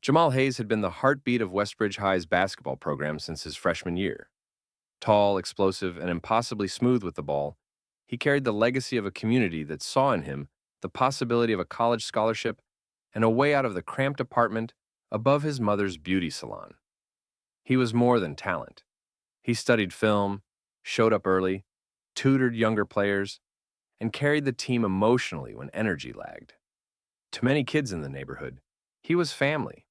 Jamal Hayes had been the heartbeat of Westbridge High's basketball program since his freshman year. Tall, explosive, and impossibly smooth with the ball, he carried the legacy of a community that saw in him the possibility of a college scholarship and a way out of the cramped apartment above his mother's beauty salon. He was more than talent. He studied film, showed up early, tutored younger players, and carried the team emotionally when energy lagged. To many kids in the neighborhood, he was family.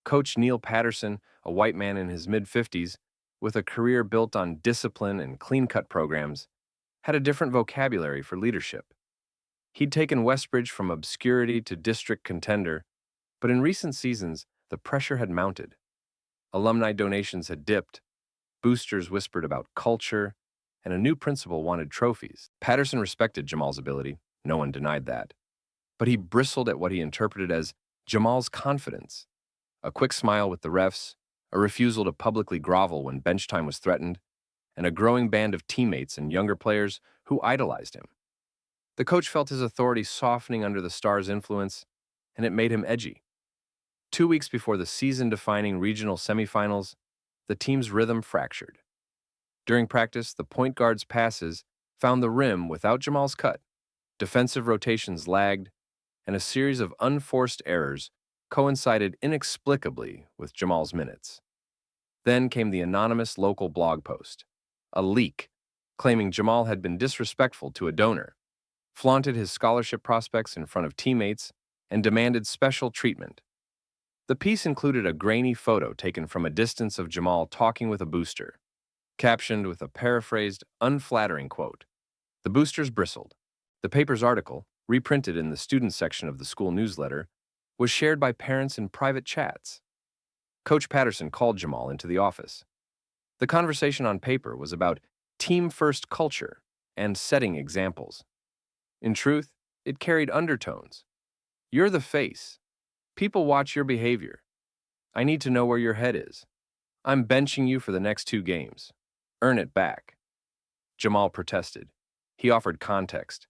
Coach Neil Patterson, a white man in his mid-50s, with a career built on discipline and clean-cut programs, had a different vocabulary for leadership. He'd taken Westbridge from obscurity to district contender, but in recent seasons, the pressure had mounted. Alumni donations had dipped, boosters whispered about culture, and a new principal wanted trophies. Patterson respected Jamal's ability, no one denied that, but he bristled at what he interpreted as Jamal's confidence. A quick smile with the refs, a refusal to publicly grovel when bench time was threatened, and a growing band of teammates and younger players who idolized him. The coach felt his authority softening under the star's influence, and it made him edgy. 2 weeks before the season-defining regional semifinals, the team's rhythm fractured. During practice, the point guard's passes found the rim without Jamal's cut, defensive rotations lagged, and a series of unforced errors coincided inexplicably with Jamal's minutes. Then came the anonymous local blog post, a leak, claiming Jamal had been disrespectful to a donor, flaunted his scholarship prospects in front of teammates, and demanded special treatment. The piece included a grainy photo taken from a distance of Jamal talking with a booster, captioned with a paraphrased, unflattering quote. The boosters bristled. The paper's article, reprinted in the student section of the school newsletter, was shared by parents in private chats. Coach Patterson called Jamal into the office. The conversation on paper was about team-first culture and setting examples. In truth, it carried undertones. You're the face. People watch your behavior. I need to know where your head is. I'm benching you for the next 2 games. Earn it back. Jamal protested. He offered context.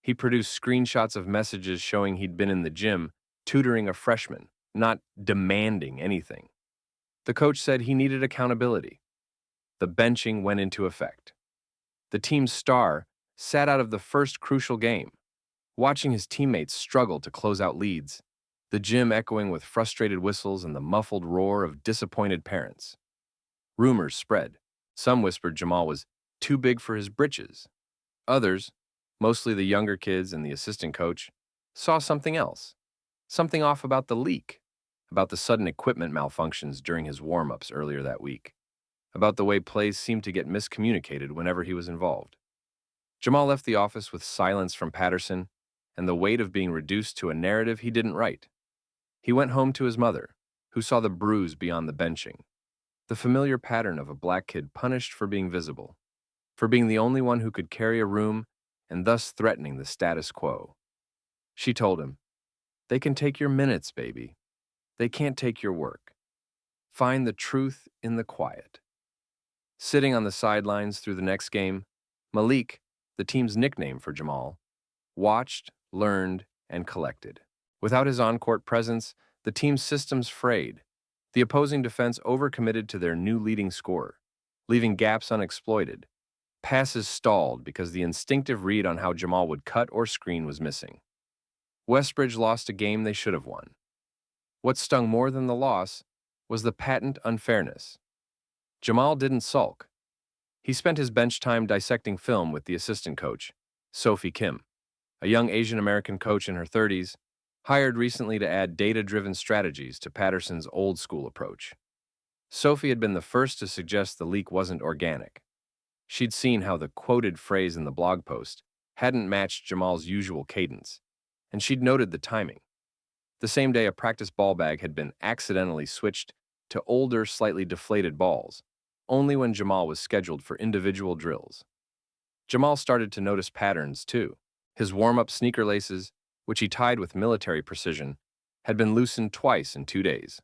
He produced screenshots of messages showing he'd been in the gym tutoring a freshman, not demanding anything. The coach said he needed accountability. The benching went into effect. The team's star sat out of the first crucial game, watching his teammates struggle to close out leads, the gym echoing with frustrated whistles and the muffled roar of disappointed parents. Rumors spread. Some whispered Jamal was too big for his britches. Others, mostly the younger kids and the assistant coach, saw something else. Something off about the leak, about the sudden equipment malfunctions during his warm-ups earlier that week, about the way plays seemed to get miscommunicated whenever he was involved. Jamal left the office with silence from Patterson and the weight of being reduced to a narrative he didn't write. He went home to his mother, who saw the bruise beyond the benching, the familiar pattern of a black kid punished for being visible, for being the only one who could carry a room and thus threatening the status quo. She told him, "They can take your minutes, baby. They can't take your work. Find the truth in the quiet." Sitting on the sidelines through the next game, Malik, the team's nickname for Jamal, watched, learned, and collected. Without his on-court presence, the team's systems frayed. The opposing defense overcommitted to their new leading scorer, leaving gaps unexploited. Passes stalled because the instinctive read on how Jamal would cut or screen was missing. Westbridge lost a game they should have won. What stung more than the loss was the patent unfairness. Jamal didn't sulk. He spent his bench time dissecting film with the assistant coach, Sophie Kim, a young Asian-American coach in her 30s, hired recently to add data-driven strategies to Patterson's old-school approach. Sophie had been the first to suggest the leak wasn't organic. She'd seen how the quoted phrase in the blog post hadn't matched Jamal's usual cadence, and she'd noted the timing. The same day, a practice ball bag had been accidentally switched to older, slightly deflated balls, only when Jamal was scheduled for individual drills. Jamal started to notice patterns, too. His warm-up sneaker laces, which he tied with military precision, had been loosened twice in 2 days.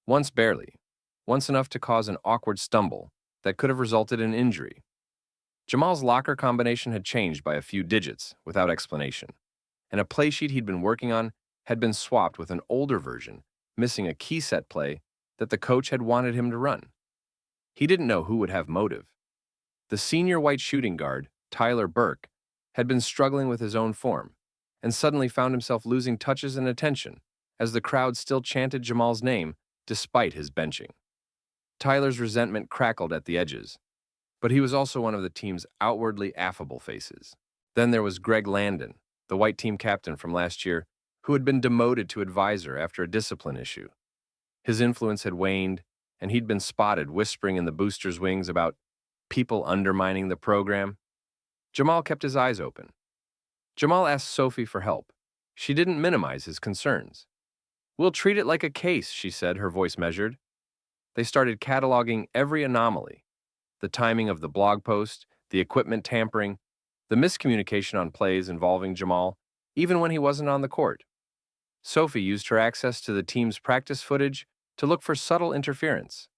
Once barely, once enough to cause an awkward stumble that could have resulted in injury. Jamal's locker combination had changed by a few digits without explanation, and a play sheet he'd been working on had been swapped with an older version missing a key set play that the coach had wanted him to run. He didn't know who would have motive. The senior white shooting guard, Tyler Burke, had been struggling with his own form and suddenly found himself losing touches and attention as the crowd still chanted Jamal's name despite his benching. Tyler's resentment crackled at the edges, but he was also one of the team's outwardly affable faces. Then there was Greg Landon, the white team captain from last year, who had been demoted to advisor after a discipline issue. His influence had waned, and he'd been spotted whispering in the boosters' wings about people undermining the program. Jamal kept his eyes open. Jamal asked Sophie for help. She didn't minimize his concerns. "We'll treat it like a case," she said, her voice measured. They started cataloging every anomaly: the timing of the blog post, the equipment tampering, the miscommunication on plays involving Jamal, even when he wasn't on the court. Sophie used her access to the team's practice footage to look for subtle interference.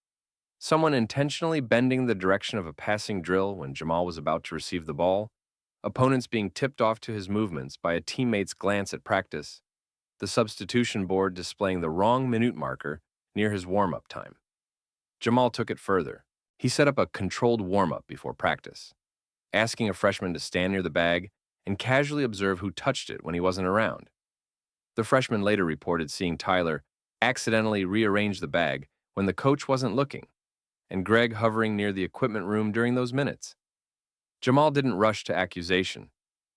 Someone intentionally bending the direction of a passing drill when Jamal was about to receive the ball, opponents being tipped off to his movements by a teammate's glance at practice, the substitution board displaying the wrong minute marker near his warm-up time. Jamal took it further. He set up a controlled warm-up before practice, asking a freshman to stand near the bag and casually observe who touched it when he wasn't around. The freshman later reported seeing Tyler accidentally rearrange the bag when the coach wasn't looking, and Greg hovering near the equipment room during those minutes. Jamal didn't rush to accusation.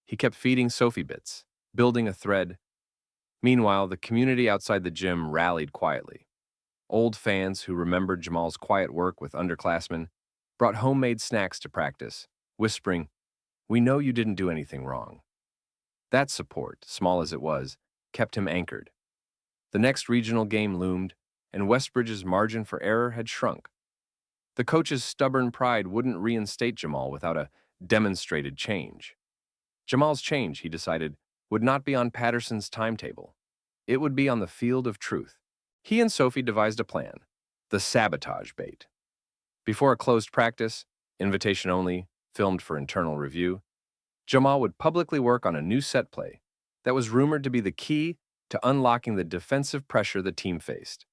He kept feeding Sophie bits, building a thread. Meanwhile, the community outside the gym rallied quietly. Old fans who remembered Jamal's quiet work with underclassmen brought homemade snacks to practice, whispering, "We know you didn't do anything wrong." That support, small as it was, kept him anchored. The next regional game loomed, and Westbridge's margin for error had shrunk. The coach's stubborn pride wouldn't reinstate Jamal without a demonstrated change. Jamal's change, he decided, would not be on Patterson's timetable. It would be on the field of truth. He and Sophie devised a plan: the sabotage bait. Before a closed practice, invitation only, filmed for internal review, Jamal would publicly work on a new set play that was rumored to be the key to unlocking the defensive pressure the team faced.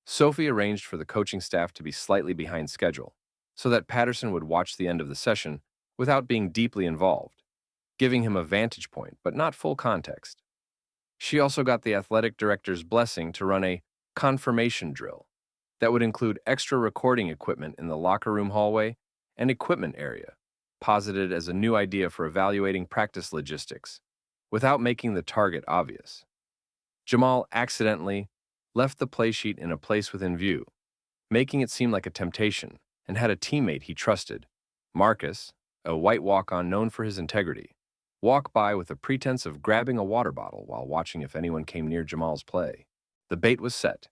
Sophie arranged for the coaching staff to be slightly behind schedule, so that Patterson would watch the end of the session without being deeply involved, giving him a vantage point but not full context. She also got the athletic director's blessing to run a confirmation drill that would include extra recording equipment in the locker room hallway and equipment area, posited as a new idea for evaluating practice logistics, without making the target obvious. Jamal accidentally left the play sheet in a place within view, making it seem like a temptation, and had a teammate he trusted, Marcus, a white walk-on known for his integrity, walk by with a pretense of grabbing a water bottle while watching if anyone came near Jamal's play. The bait was set.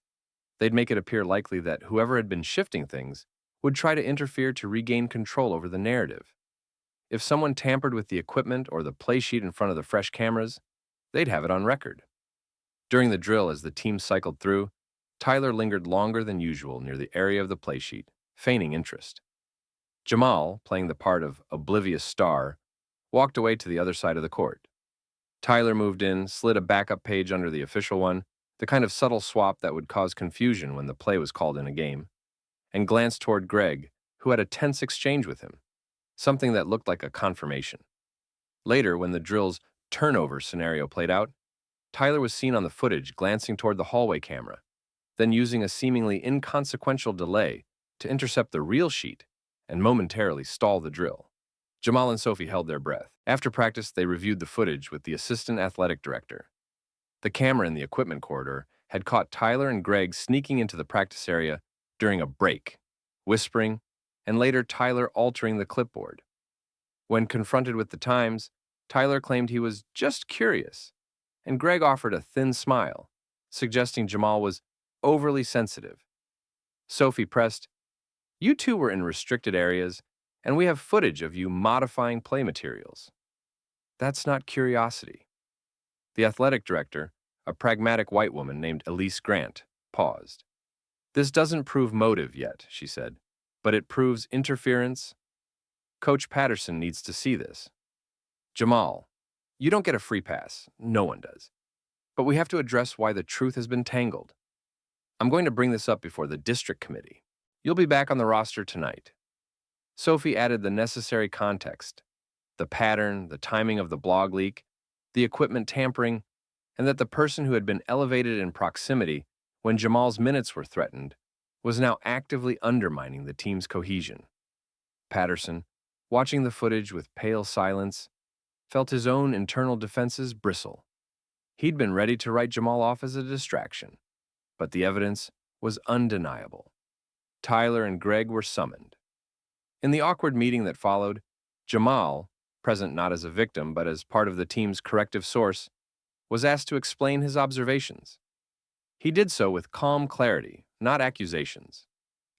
They'd make it appear likely that whoever had been shifting things would try to interfere to regain control over the narrative. If someone tampered with the equipment or the play sheet in front of the fresh cameras, they'd have it on record. During the drill, as the team cycled through, Tyler lingered longer than usual near the area of the play sheet, feigning interest. Jamal, playing the part of oblivious star, walked away to the other side of the court. Tyler moved in, slid a backup page under the official one, the kind of subtle swap that would cause confusion when the play was called in a game, and glanced toward Greg, who had a tense exchange with him, something that looked like a confirmation. Later, when the drill's turnover scenario played out, Tyler was seen on the footage glancing toward the hallway camera, then using a seemingly inconsequential delay to intercept the real sheet and momentarily stall the drill. Jamal and Sophie held their breath. After practice, they reviewed the footage with the assistant athletic director. The camera in the equipment corridor had caught Tyler and Greg sneaking into the practice area during a break, whispering, and later Tyler altering the clipboard. When confronted with the times, Tyler claimed he was just curious, and Greg offered a thin smile, suggesting Jamal was overly sensitive. Sophie pressed, "You two were in restricted areas, and we have footage of you modifying play materials." That's not curiosity. The athletic director, a pragmatic white woman named Elise Grant, paused. "This doesn't prove motive yet," she said, "but it proves interference. Coach Patterson needs to see this. Jamal, you don't get a free pass. No one does. But we have to address why the truth has been tangled. I'm going to bring this up before the district committee. You'll be back on the roster tonight. Sophie added the necessary context, the pattern, the timing of the blog leak, the equipment tampering, and that the person who had been elevated in proximity when Jamal's minutes were threatened was now actively undermining the team's cohesion. Patterson, watching the footage with pale silence, felt his own internal defenses bristle. He'd been ready to write Jamal off as a distraction, but the evidence was undeniable. Tyler and Greg were summoned. In the awkward meeting that followed, Jamal, present not as a victim but as part of the team's corrective source, was asked to explain his observations. He did so with calm clarity, not accusations,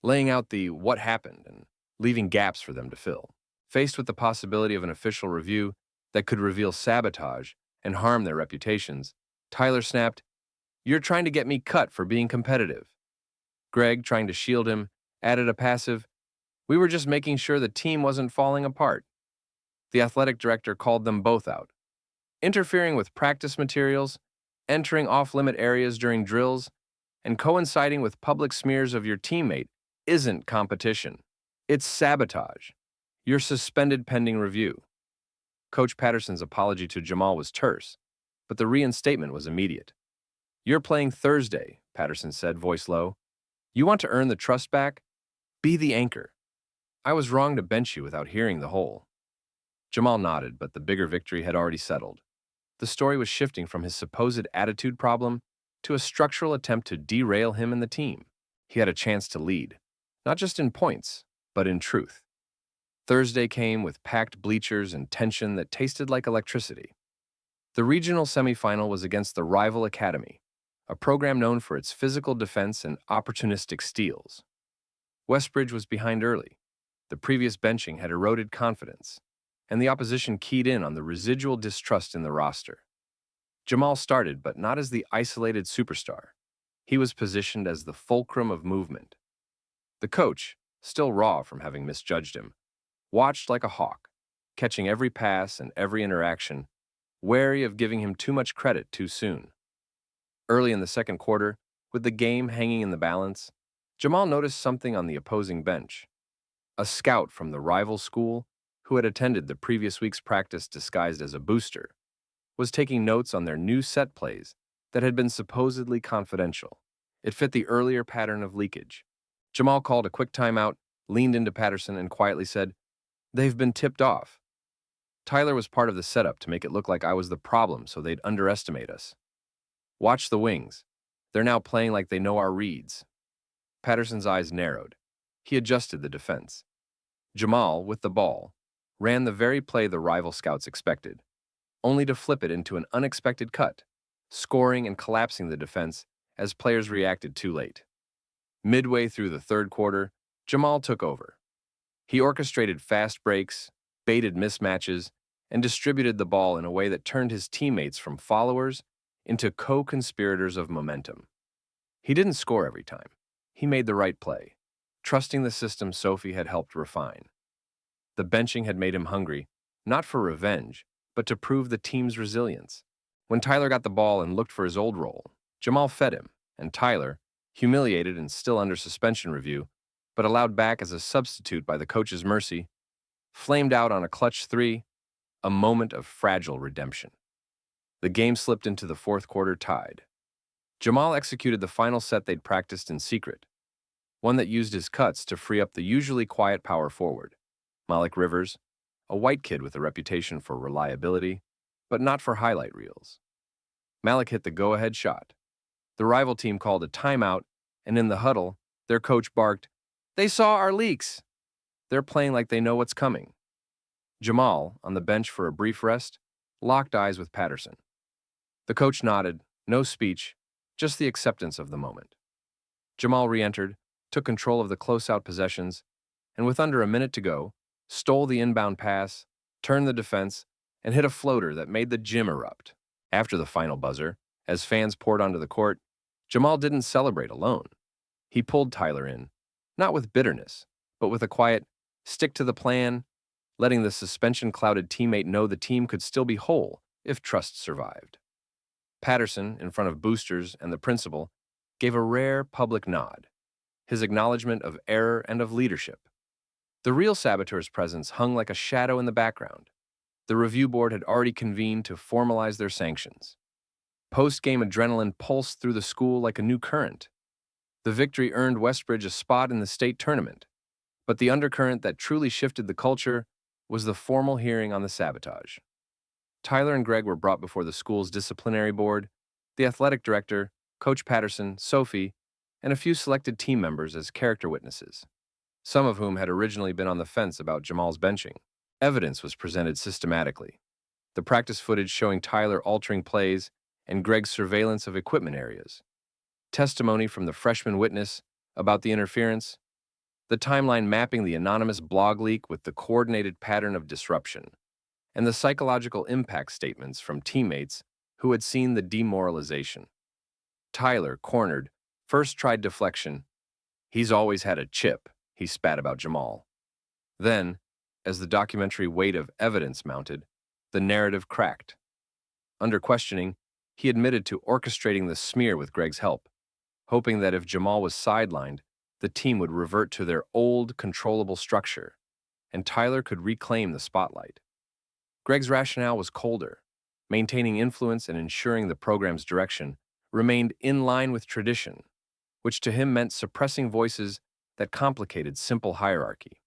laying out the what happened and leaving gaps for them to fill. Faced with the possibility of an official review that could reveal sabotage and harm their reputations, Tyler snapped, "You're trying to get me cut for being competitive." Greg, trying to shield him, added a passive, "We were just making sure the team wasn't falling apart." The athletic director called them both out. Interfering with practice materials, entering off-limit areas during drills, and coinciding with public smears of your teammate isn't competition. It's sabotage. You're suspended pending review. Coach Patterson's apology to Jamal was terse, but the reinstatement was immediate. "You're playing Thursday," Patterson said, voice low. "You want to earn the trust back? Be the anchor. I was wrong to bench you without hearing the whole." Jamal nodded, but the bigger victory had already settled. The story was shifting from his supposed attitude problem to a structural attempt to derail him and the team. He had a chance to lead, not just in points, but in truth. Thursday came with packed bleachers and tension that tasted like electricity. The regional semifinal was against the rival Academy, a program known for its physical defense and opportunistic steals. Westbridge was behind early. The previous benching had eroded confidence, and the opposition keyed in on the residual distrust in the roster. Jamal started, but not as the isolated superstar. He was positioned as the fulcrum of movement. The coach, still raw from having misjudged him, watched like a hawk, catching every pass and every interaction, wary of giving him too much credit too soon. Early in the second quarter, with the game hanging in the balance, Jamal noticed something on the opposing bench. A scout from the rival school, who had attended the previous week's practice disguised as a booster, was taking notes on their new set plays that had been supposedly confidential. It fit the earlier pattern of leakage. Jamal called a quick timeout, leaned into Patterson, and quietly said, "They've been tipped off." Tyler was part of the setup to make it look like I was the problem so they'd underestimate us. "Watch the wings. They're now playing like they know our reads." Patterson's eyes narrowed. He adjusted the defense. Jamal, with the ball, ran the very play the rival scouts expected, only to flip it into an unexpected cut, scoring and collapsing the defense as players reacted too late. Midway through the third quarter, Jamal took over. He orchestrated fast breaks, baited mismatches, and distributed the ball in a way that turned his teammates from followers into co-conspirators of momentum. He didn't score every time. He made the right play, trusting the system Sophie had helped refine. The benching had made him hungry, not for revenge, but to prove the team's resilience. When Tyler got the ball and looked for his old role, Jamal fed him, and Tyler, humiliated and still under suspension review, but allowed back as a substitute by the coach's mercy, flamed out on a clutch three, a moment of fragile redemption. The game slipped into the fourth quarter tied. Jamal executed the final set they'd practiced in secret, one that used his cuts to free up the usually quiet power forward, Malik Rivers, a white kid with a reputation for reliability, but not for highlight reels. Malik hit the go-ahead shot. The rival team called a timeout, and in the huddle, their coach barked, "They saw our leaks." They're playing like they know what's coming. Jamal, on the bench for a brief rest, locked eyes with Patterson. The coach nodded, no speech, just the acceptance of the moment. Jamal re-entered, took control of the close-out possessions, and with under a minute to go, stole the inbound pass, turned the defense, and hit a floater that made the gym erupt. After the final buzzer, as fans poured onto the court, Jamal didn't celebrate alone. He pulled Tyler in, not with bitterness, but with a quiet, stick to the plan, letting the suspension-clouded teammate know the team could still be whole if trust survived. Patterson, in front of boosters and the principal, gave a rare public nod, his acknowledgement of error and of leadership. The real saboteur's presence hung like a shadow in the background. The review board had already convened to formalize their sanctions. Post-game adrenaline pulsed through the school like a new current. The victory earned Westbridge a spot in the state tournament, but the undercurrent that truly shifted the culture was the formal hearing on the sabotage. Tyler and Greg were brought before the school's disciplinary board, the athletic director, Coach Patterson, Sophie, and a few selected team members as character witnesses, some of whom had originally been on the fence about Jamal's benching. Evidence was presented systematically. The practice footage showing Tyler altering plays and Greg's surveillance of equipment areas. Testimony from the freshman witness about the interference. The timeline mapping the anonymous blog leak with the coordinated pattern of disruption. And the psychological impact statements from teammates who had seen the demoralization. Tyler, cornered, first tried deflection. "He's always had a chip," he spat about Jamal. Then, as the documentary weight of evidence mounted, the narrative cracked. Under questioning, he admitted to orchestrating the smear with Greg's help, hoping that if Jamal was sidelined, the team would revert to their old, controllable structure, and Tyler could reclaim the spotlight. Greg's rationale was colder. Maintaining influence and ensuring the program's direction remained in line with tradition, which to him meant suppressing voices that complicated simple hierarchy.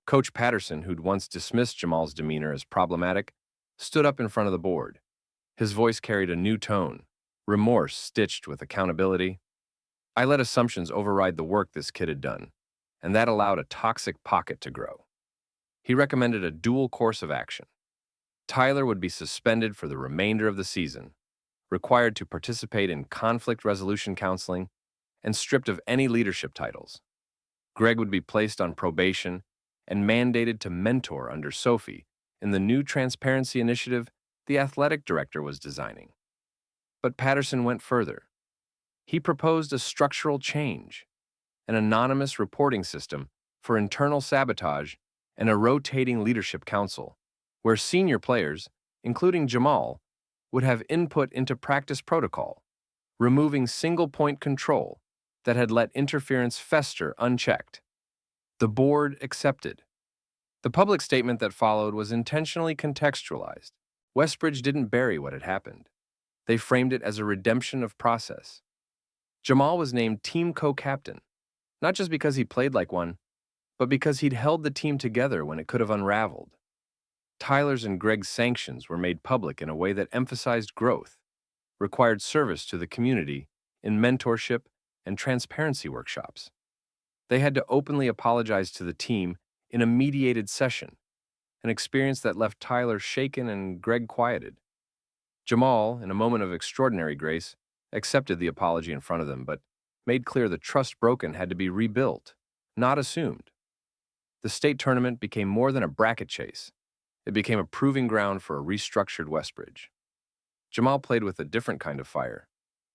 Coach Patterson, who'd once dismissed Jamal's demeanor as problematic, stood up in front of the board. His voice carried a new tone, remorse stitched with accountability. "I let assumptions override the work this kid had done, and that allowed a toxic pocket to grow." He recommended a dual course of action. Tyler would be suspended for the remainder of the season, required to participate in conflict resolution counseling, and stripped of any leadership titles. Greg would be placed on probation and mandated to mentor under Sophie in the new transparency initiative the athletic director was designing. But Patterson went further. He proposed a structural change, an anonymous reporting system for internal sabotage, and a rotating leadership council, where senior players, including Jamal, would have input into practice protocol, removing single-point control that had let interference fester unchecked. The board accepted. The public statement that followed was intentionally contextualized. Westbridge didn't bury what had happened. They framed it as a redemption of process. Jamal was named team co-captain, not just because he played like one, but because he'd held the team together when it could have unraveled. Tyler's and Greg's sanctions were made public in a way that emphasized growth, required service to the community in mentorship and transparency workshops. They had to openly apologize to the team in a mediated session, an experience that left Tyler shaken and Greg quieted. Jamal, in a moment of extraordinary grace, accepted the apology in front of them, but made clear the trust broken had to be rebuilt, not assumed. The state tournament became more than a bracket chase. It became a proving ground for a restructured Westbridge. Jamal played with a different kind of fire,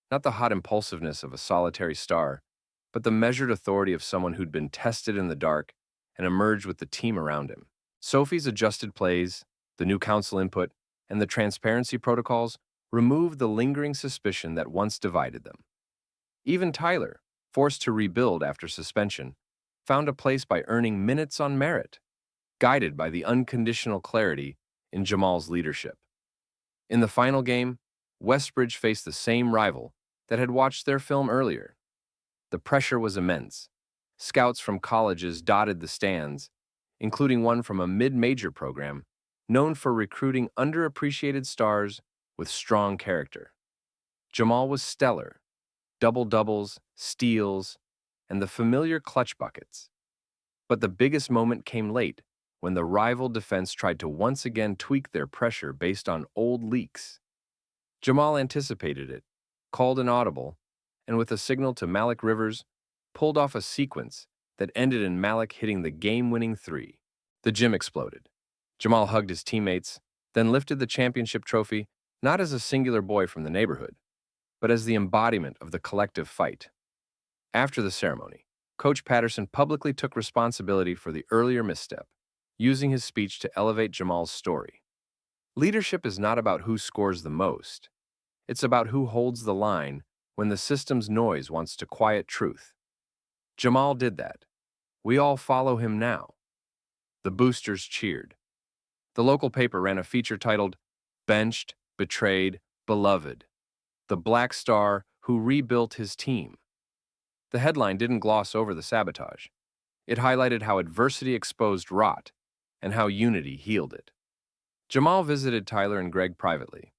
not the hot impulsiveness of a solitary star, but the measured authority of someone who'd been tested in the dark and emerged with the team around him. Sophie's adjusted plays, the new council input, and the transparency protocols removed the lingering suspicion that once divided them. Even Tyler, forced to rebuild after suspension, found a place by earning minutes on merit, guided by the unconditional clarity in Jamal's leadership. In the final game, Westbridge faced the same rival that had watched their film earlier. The pressure was immense. Scouts from colleges dotted the stands, including one from a mid-major program known for recruiting underappreciated stars with strong character. Jamal was stellar, double-doubles, steals, and the familiar clutch buckets. But the biggest moment came late, when the rival defense tried to once again tweak their pressure based on old leaks. Jamal anticipated it, called an audible, and with a signal to Malik Rivers, pulled off a sequence that ended in Malik hitting the game-winning three. The gym exploded. Jamal hugged his teammates, then lifted the championship trophy not as a singular boy from the neighborhood, but as the embodiment of the collective fight. After the ceremony, Coach Patterson publicly took responsibility for the earlier misstep, using his speech to elevate Jamal's story. Leadership is not about who scores the most. It's about who holds the line when the system's noise wants to quiet truth. Jamal did that. We all follow him now. The boosters cheered. The local paper ran a feature titled, Benched, Betrayed, Beloved, the Black Star Who Rebuilt His Team. The headline didn't gloss over the sabotage. It highlighted how adversity exposed rot and how unity healed it. Jamal visited Tyler and Greg privately.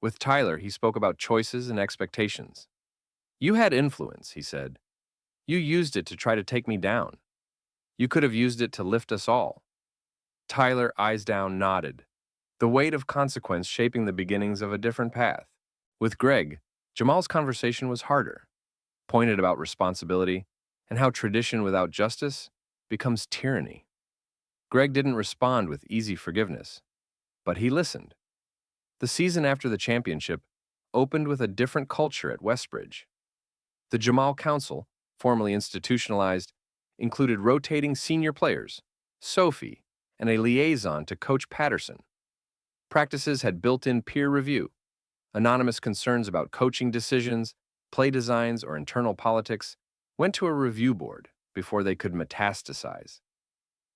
With Tyler, he spoke about choices and expectations. You had influence, he said. You used it to try to take me down. You could have used it to lift us all. Tyler, eyes down, nodded, the weight of consequence shaping the beginnings of a different path. With Greg, Jamal's conversation was harder, pointed about responsibility and how tradition without justice becomes tyranny. Greg didn't respond with easy forgiveness, but he listened. The season after the championship opened with a different culture at Westbridge. The Jamal Council, formally institutionalized, included rotating senior players, Sophie, and a liaison to Coach Patterson. Practices had built-in peer review. Anonymous concerns about coaching decisions, play designs, or internal politics went to a review board before they could metastasize.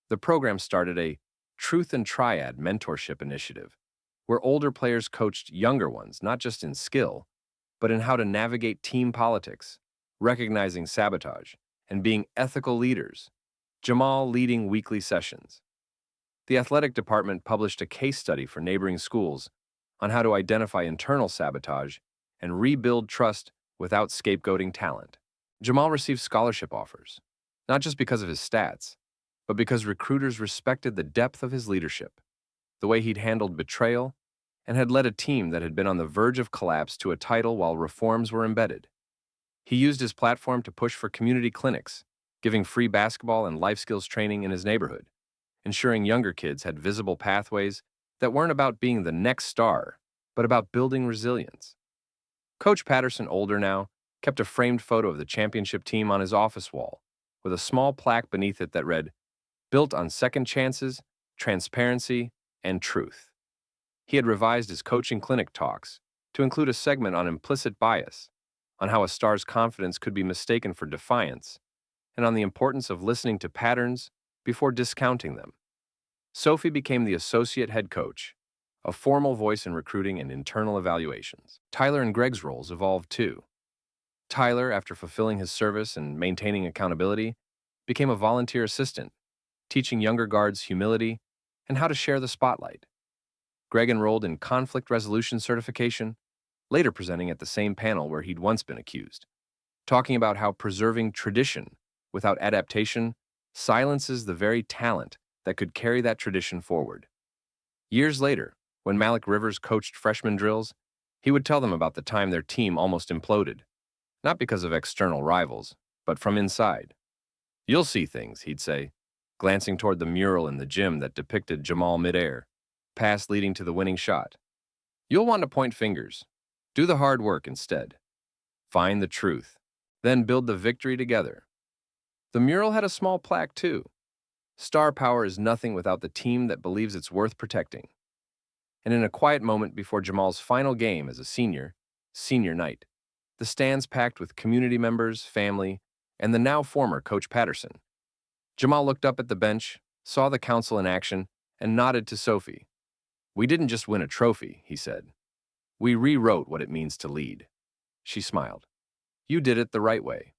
The program started a Truth and Triad mentorship initiative, where older players coached younger ones not just in skill, but in how to navigate team politics, recognizing sabotage, and being ethical leaders. Jamal leading weekly sessions. The athletic department published a case study for neighboring schools on how to identify internal sabotage and rebuild trust without scapegoating talent. Jamal received scholarship offers, not just because of his stats, but because recruiters respected the depth of his leadership, the way he'd handled betrayal, and had led a team that had been on the verge of collapse to a title while reforms were embedded. He used his platform to push for community clinics, giving free basketball and life skills training in his neighborhood, ensuring younger kids had visible pathways that weren't about being the next star, but about building resilience. Coach Patterson, older now, kept a framed photo of the championship team on his office wall, with a small plaque beneath it that read, "Built on second chances, transparency, and truth." He had revised his coaching clinic talks to include a segment on implicit bias, on how a star's confidence could be mistaken for defiance, and on the importance of listening to patterns before discounting them. Sophie became the associate head coach, a formal voice in recruiting and internal evaluations. Tyler and Greg's roles evolved too. Tyler, after fulfilling his service and maintaining accountability, became a volunteer assistant, teaching younger guards humility and how to share the spotlight. Greg enrolled in conflict resolution certification, later presenting at the same panel where he'd once been accused, talking about how preserving tradition without adaptation silences the very talent that could carry that tradition forward. Years later, when Malik Rivers coached freshman drills, he would tell them about the time their team almost imploded, not because of external rivals, but from inside. "You'll see things," he'd say, glancing toward the mural in the gym that depicted Jamal midair, pass leading to the winning shot. "You'll want to point fingers. Do the hard work instead. Find the truth. Then build the victory together." The mural had a small plaque too. "Star power is nothing without the team that believes it's worth protecting." And in a quiet moment before Jamal's final game as a senior night, the stands packed with community members, family, and the now former Coach Patterson. Jamal looked up at the bench, saw the council in action, and nodded to Sophie. "We didn't just win a trophy," he said. "We rewrote what it means to lead." She smiled. "You did it the right way."